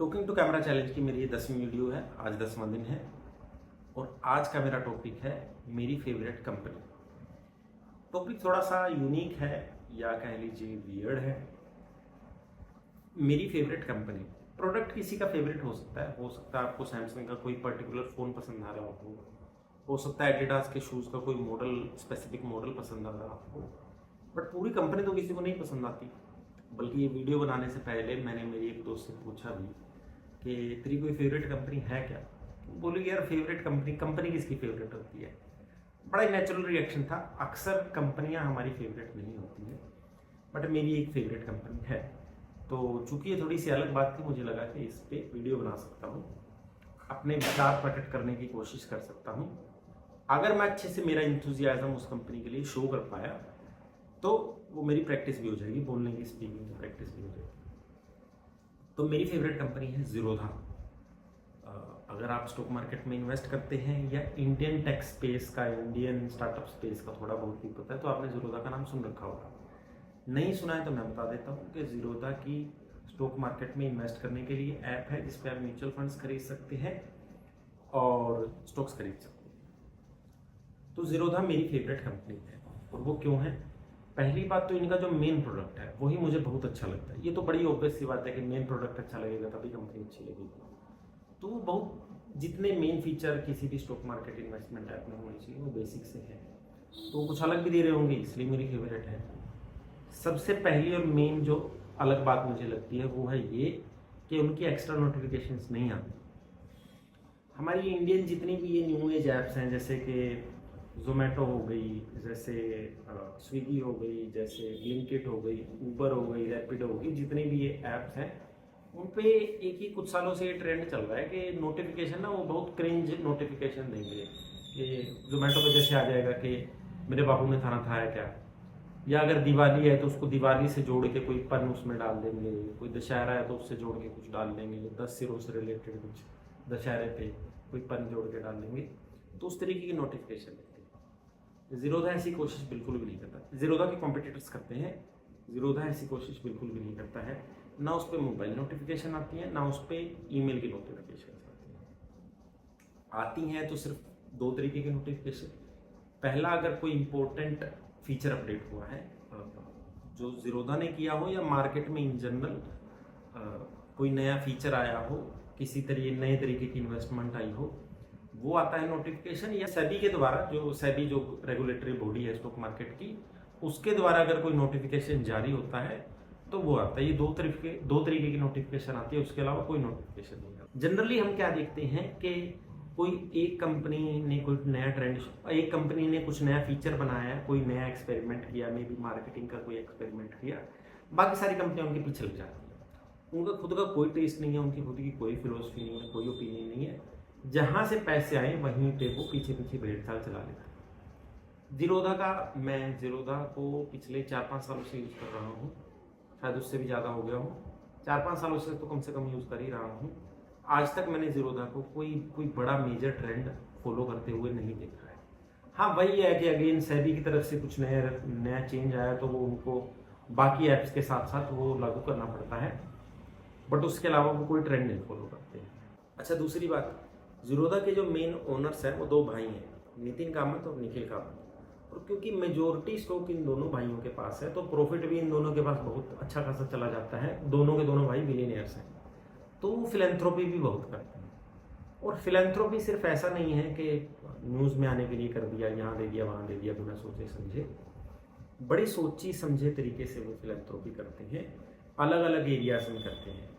Talking to camera challenge की मेरी ये 10वीं वीडियो है। आज 10वां दिन है और आज का मेरा टॉपिक है मेरी फेवरेट कंपनी। टॉपिक थोड़ा सा यूनिक है या कह लीजिए वियर्ड है। मेरी फेवरेट कंपनी, प्रोडक्ट किसी का फेवरेट हो सकता है आपको सैमसंग का कोई पर्टिकुलर फ़ोन पसंद आ रहा हो सकता है एडिडास के शूज़ का कोई मॉडल, स्पेसिफिक मॉडल पसंद आ रहा हो, बट पूरी कंपनी तो किसी को नहीं पसंद आती। बल्कि ये वीडियो बनाने से पहले मैंने मेरी एक दोस्त से पूछा भी कि तेरी कोई फेवरेट कंपनी है क्या। बोली यार फेवरेट कंपनी किसकी फेवरेट होती है। बड़ा ही नेचुरल रिएक्शन था। अक्सर कंपनियां हमारी फेवरेट नहीं होती है, बट मेरी एक फेवरेट कंपनी है। तो चूंकि ये थोड़ी सी अलग बात थी, मुझे लगा कि इस पर वीडियो बना सकता हूँ, अपने विचार प्रकट करने की कोशिश कर सकता हूँ। अगर मैं अच्छे से मेरा इंथुजियाज्म उस कंपनी के लिए शो कर पाया तो वो मेरी प्रैक्टिस भी हो जाएगी, बोलने की, स्पीकिंग की प्रैक्टिस भी हो जाएगी। तो मेरी फेवरेट कंपनी है ज़ीरोधा। अगर आप स्टॉक मार्केट में इन्वेस्ट करते हैं या इंडियन टेक स्पेस का, इंडियन स्टार्टअप स्पेस का थोड़ा बहुत भी पता है तो आपने ज़ीरोधा का नाम सुन रखा होगा। नहीं सुना है तो मैं बता देता हूँ कि ज़ीरोधा की स्टॉक मार्केट में इन्वेस्ट करने के लिए ऐप है जिस पर आप म्यूचुअल फंड्स खरीद सकते हैं और स्टॉक्स खरीद सकते हैं। तो ज़ीरोधा मेरी फेवरेट कंपनी है। और वो क्यों है? पहली बात तो इनका जो मेन प्रोडक्ट है वही मुझे बहुत अच्छा लगता है। ये तो बड़ी ऑब्वियस सी बात है कि मेन प्रोडक्ट अच्छा लगेगा तभी कंपनी अच्छी लगेगी। तो बहुत जितने मेन फीचर किसी भी स्टॉक मार्केट इन्वेस्टमेंट ऐप में होने चाहिए वो बेसिक से है, तो कुछ अलग भी दे रहे होंगे इसलिए मेरी फेवरेट है। सबसे पहली और मेन जो अलग बात मुझे लगती है वो है ये कि उनकी एक्स्ट्रा नोटिफिकेशंस नहीं आती। हमारी इंडियन जितनी भी ये न्यू एज ऐप्स हैं, जैसे कि ज़ोमैटो हो गई, जैसे स्विगी हो गई, जैसे ब्लिंकिट हो गई, ऊबर हो गई, रैपिडो हो गई, जितने भी ये ऐप्स हैं उन पे एक ही कुछ सालों से ये ट्रेंड चल रहा है कि नोटिफिकेशन ना वो बहुत क्रिंज नोटिफिकेशन देंगे। कि ज़ोमैटो पे जैसे आ जाएगा कि मेरे बाबू ने खाना खाया क्या, या अगर दिवाली है तो उसको दिवाली से जोड़ के कोई पन उसमें डाल देंगे, कोई दशहरा है तो उससे जोड़ के कुछ डाल देंगे, 10 सिरों से रिलेटेड कुछ दशहरे पे कोई पन जोड़ के डाल देंगे। तो उस तरीके की नोटिफिकेशन देते हैं। ज़ीरोधा ऐसी कोशिश बिल्कुल भी नहीं करता। ज़ीरोधा के कॉम्पिटिटर्स करते हैं, ज़ीरोधा ऐसी कोशिश बिल्कुल भी नहीं करता है। ना उस पर मोबाइल नोटिफिकेशन आती है, ना उस पर ईमेल की नोटिफिकेशन आती हैं तो सिर्फ दो तरीके की नोटिफिकेशन। पहला, अगर कोई इम्पोर्टेंट फीचर अपडेट हुआ है जो ज़ीरोधा ने किया हो या मार्केट में इन जनरल कोई नया फीचर आया हो, किसी नए तरीके की इन्वेस्टमेंट आई हो, वो आता है नोटिफिकेशन। या सेबी के द्वारा, जो सेबी जो रेगुलेटरी बॉडी है स्टॉक मार्केट की, उसके द्वारा अगर कोई नोटिफिकेशन जारी होता है तो वो आता है। ये दो तरीके की नोटिफिकेशन आती है, उसके अलावा कोई नोटिफिकेशन नहीं आता। जनरली हम क्या देखते हैं कि कोई एक कंपनी ने कोई नया ट्रेंड, एक कंपनी ने कुछ नया फीचर बनाया, कोई नया एक्सपेरिमेंट किया, मे बी मार्केटिंग का कोई एक्सपेरिमेंट किया, बाकी सारी कंपनियां उनके पीछे लग जाती हैं। उनका खुद का कोई टेस्ट नहीं है, उनकी खुद की कोई फिलोसफी नहीं है, कोई ओपिनियन नहीं है। जहां से पैसे आए वहीं पे वो पीछे पीछे भेड़ चाल चला लेता है। मैं ज़ीरोधा को पिछले 4-5 सालों से यूज़ कर रहा हूँ, शायद उससे भी ज़्यादा हो गया हो। 4-5 सालों से तो कम से कम यूज़ कर ही रहा हूँ। आज तक मैंने ज़ीरोधा को कोई बड़ा मेजर ट्रेंड फॉलो करते हुए नहीं देखा है। हाँ, वही है कि अगेन सेबी की तरफ से कुछ नया चेंज आया तो वो उनको बाकी ऐप्स के साथ साथ वो लागू करना पड़ता है, बट उसके अलावा वो कोई ट्रेंड नहीं फॉलो करते हैं। अच्छा, दूसरी बात, ज़ीरोधा के जो मेन ओनर्स हैं वो दो भाई हैं, नितिन कामत और निखिल कामत। और क्योंकि मेजोरिटी स्टॉक इन दोनों भाइयों के पास है तो प्रॉफिट भी इन दोनों के पास बहुत अच्छा खासा चला जाता है। दोनों के दोनों भाई बिलियनियर्स हैं, तो वो फिलैंथ्रोपी भी बहुत करते हैं। और फिलैंथ्रोपी सिर्फ ऐसा नहीं है कि न्यूज़ में आने के लिए कर दिया, यहाँ दे दिया, वहाँ दे दिया, बिना सोचे समझे। बड़ी सोची समझे तरीके से वो फिलैंथ्रोपी करते हैं, अलग अलग एरियाज में करते हैं।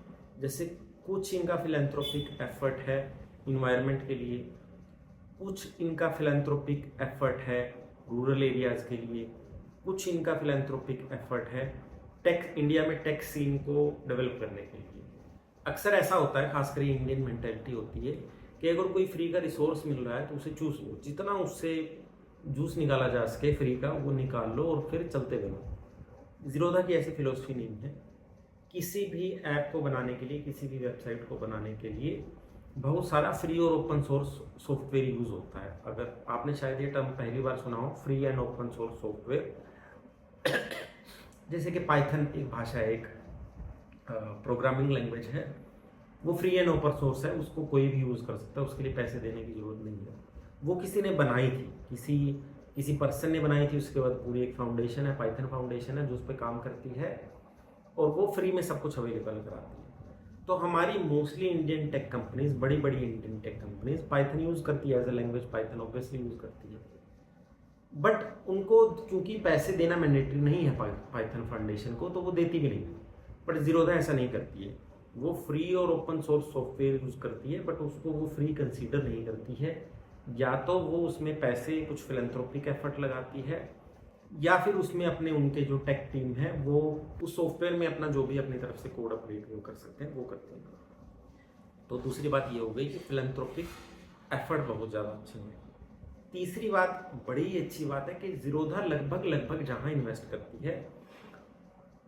जैसे कुछ इनका फिलैंथ्रोपिक एफर्ट है इन्वायरमेंट के लिए, कुछ इनका फिलैंथ्रोपिक एफर्ट है रूरल एरियाज़ के लिए, कुछ इनका फिलैंथ्रोपिक एफर्ट है इंडिया में टेक सीन को डेवलप करने के लिए। अक्सर ऐसा होता है, खासकर इंडियन मेंटेलिटी होती है कि अगर कोई फ्री का रिसोर्स मिल रहा है तो उसे चूस लो, जितना उससे जूस निकाला जा सके फ्री का वो निकाल लो और फिर चलते बनो। ज़ीरोधा की ऐसी फिलोसफी नहीं है। किसी भी ऐप को बनाने के लिए, किसी भी वेबसाइट को बनाने के लिए बहुत सारा फ्री और ओपन सोर्स सॉफ्टवेयर यूज़ होता है। अगर आपने शायद ये टर्म पहली बार सुना हो, free and open source software, जैसे कि पाइथन एक भाषा है, एक प्रोग्रामिंग लैंग्वेज है, वो फ्री एंड ओपन सोर्स है, उसको कोई भी यूज़ कर सकता है, उसके लिए पैसे देने की ज़रूरत नहीं है। वो किसी ने बनाई थी, किसी पर्सन ने बनाई थी, उसके बाद पूरी एक फाउंडेशन है, पाइथन फाउंडेशन है, जो उस पर काम करती है और वो फ्री में सब कुछ अवेलेबल कराती है। तो हमारी मोस्टली इंडियन टेक कंपनीज, बड़ी बड़ी Indian tech companies Python use करती है as a language, Python obviously use करती है, बट उनको क्योंकि पैसे देना मैंडेटरी नहीं है पाइथन फाउंडेशन को, तो वो देती भी नहीं। बट जीरोधा ऐसा नहीं करती है, वो फ्री और ओपन सोर्स सॉफ्टवेयर यूज़ करती है, बट उसको वो फ्री कंसीडर नहीं करती है। या तो वो उसमें पैसे कुछ फिलैंथ्रोपिक एफर्ट लगाती है, या फिर उसमें अपने उनके जो टेक टीम है वो उस सॉफ्टवेयर में अपना जो भी अपनी तरफ से कोड अपडेट वो कर सकते हैं वो करते हैं। तो दूसरी बात ये हो गई कि फिलैंथ्रोपिक एफर्ट बहुत ज़्यादा अच्छे हैं। तीसरी बात, बड़ी अच्छी बात है कि जीरोधा लगभग जहाँ इन्वेस्ट करती है,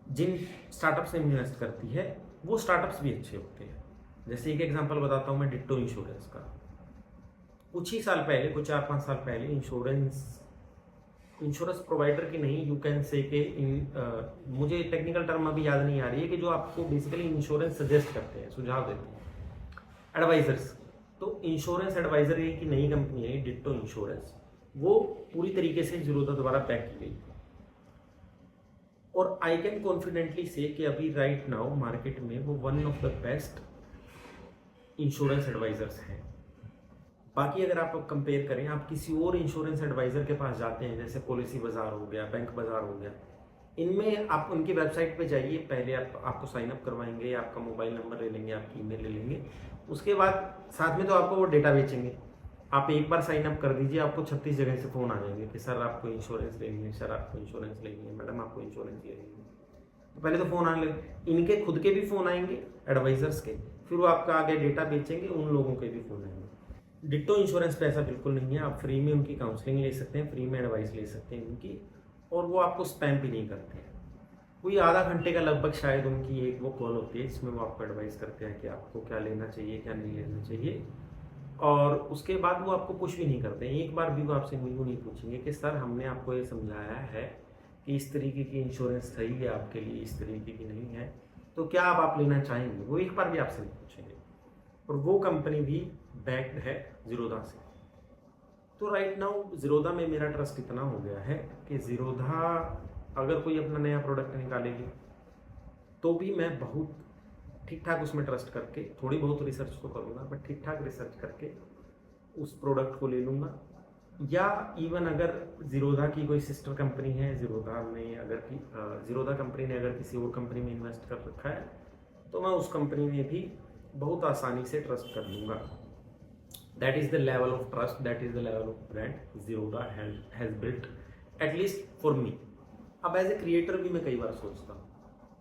जिन स्टार्टअप्स में इन्वेस्ट करती है, वो स्टार्टअप्स भी अच्छे होते हैं। जैसे एक एग्जांपल बताता हूँ मैं डिट्टो इंश्योरेंस का। कुछ ही साल पहले, कुछ 4-5 साल पहले इंश्योरेंस प्रोवाइडर की नहीं, यू कैन से के मुझे टेक्निकल टर्म अभी याद नहीं आ रही है, कि जो आपको बेसिकली इंश्योरेंस सजेस्ट करते हैं, सुझाव देते हैं, एडवाइजर्स। तो इंश्योरेंस एडवाइजर की नई कंपनी है डिट्टो इंश्योरेंस, वो पूरी तरीके से जीरोधा द्वारा पैक की गई। और आई कैन कॉन्फिडेंटली से कि अभी राइट नाउ मार्केट में वो one of the best insurance advisers हैं। बाकी अगर आप कंपेयर करें, आप किसी और इंश्योरेंस एडवाइजर के पास जाते हैं, जैसे पॉलिसी बाजार हो गया, बैंक बाजार हो गया, इनमें आप उनकी वेबसाइट पे जाइए, पहले आपको साइन अप करवाएंगे, आपका मोबाइल नंबर ले लेंगे, आपकी ईमेल ले लेंगे, उसके बाद साथ में तो आपको वो डेटा बेचेंगे। आप एक बार साइन अप कर दीजिए, आपको 36 जगह से फ़ोन आ जाएंगे कि सर आपको इंश्योरेंस लेनी है, सर आपको इंश्योरेंस लेनी है, मैडम आपको इंश्योरेंस लेनी है। तो पहले तो फ़ोन आने लगे, इनके खुद के भी फ़ोन आएंगे एडवाइजर्स के, फिर वो आपका आगे डेटा बेचेंगे, उन लोगों के भी फ़ोन आएंगे। डिट्टो इंश्योरेंस पे ऐसा बिल्कुल नहीं है, आप फ्री में उनकी काउंसलिंग ले सकते हैं, फ्री में एडवाइस ले सकते हैं उनकी, और वो आपको स्पैम भी नहीं करते हैं। कोई आधा घंटे का लगभग शायद उनकी एक वो कॉल होती है, जिसमें वो आपको एडवाइस करते हैं कि आपको क्या लेना चाहिए, क्या नहीं लेना चाहिए, और उसके बाद वो आपको कुछ भी नहीं करते हैं। एक बार भी वो आपसे यूँ नहीं पूछेंगे कि सर हमने आपको ये समझाया है कि इस तरीके की इंश्योरेंस सही है आपके लिए, इस तरीके की नहीं है, तो क्या आप लेना चाहेंगे, वो एक बार भी आपसे नहीं पूछेंगे। और वो कंपनी भी बैक्ड है जीरोधा से। तो राइट नाउ जीरोधा में मेरा ट्रस्ट इतना हो गया है कि जीरोधा अगर कोई अपना नया प्रोडक्ट निकालेगी तो भी मैं बहुत ठीक ठाक उसमें ट्रस्ट करके, थोड़ी बहुत रिसर्च तो करूँगा, बट ठीक ठाक रिसर्च करके उस प्रोडक्ट को ले लूँगा। या इवन अगर जीरोधा की कोई सिस्टर कंपनी है, जीरोधा कंपनी ने अगर किसी और कंपनी में इन्वेस्ट कर रखा है, तो मैं उस कंपनी में भी बहुत आसानी से ट्रस्ट कर लूँगा। That is the level of trust, that is the level of brand Zerodha has built, at least for me. अब एज ए क्रिएटर भी मैं कई बार सोचता हूँ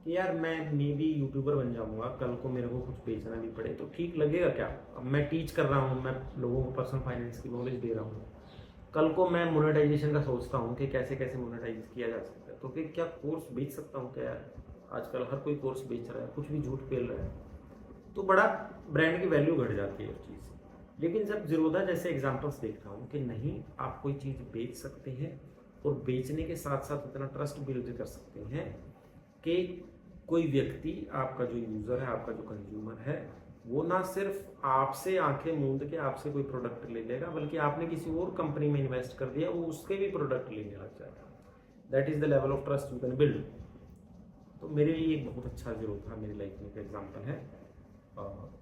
कि यार मैं मे बी यूट्यूबर बन जाऊँगा, कल को मेरे को कुछ बेचना भी पड़े तो ठीक लगेगा क्या? अब मैं टीच कर रहा हूँ, मैं लोगों को पर्सनल फाइनेंस की नॉलेज दे रहा हूँ, कल को मैं मोनेटाइजेशन का सोचता हूँ कि कैसे कैसे मोनेटाइज किया जा सकता है, तो फिर क्या कोर्स बेच सकता हूँ क्या यार? आजकल हर कोई कोर्स बेच रहा है, कुछ भी झूठ पेल रहा है, तो बड़ा ब्रांड की वैल्यू घट जाती है उस चीज़ से। लेकिन जब जीरोधा जैसे एग्जांपल्स देखता हूँ कि नहीं, आप कोई चीज़ बेच सकते हैं और बेचने के साथ साथ इतना ट्रस्ट बिल्ड कर सकते हैं कि कोई व्यक्ति, आपका जो यूज़र है, आपका जो कंज्यूमर है, वो ना सिर्फ आपसे आंखें मूंद के आपसे कोई प्रोडक्ट ले लेगा, बल्कि आपने किसी और कंपनी में इन्वेस्ट कर दिया, वो उसके भी प्रोडक्ट लेने लग जाएगा। That is the level of trust you can build. तो मेरे लिए एक बहुत अच्छा जीरोधा मेरी लाइफ में एक एग्जाम्पल है।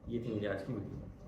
ये थी मेरी आज की वीडियो।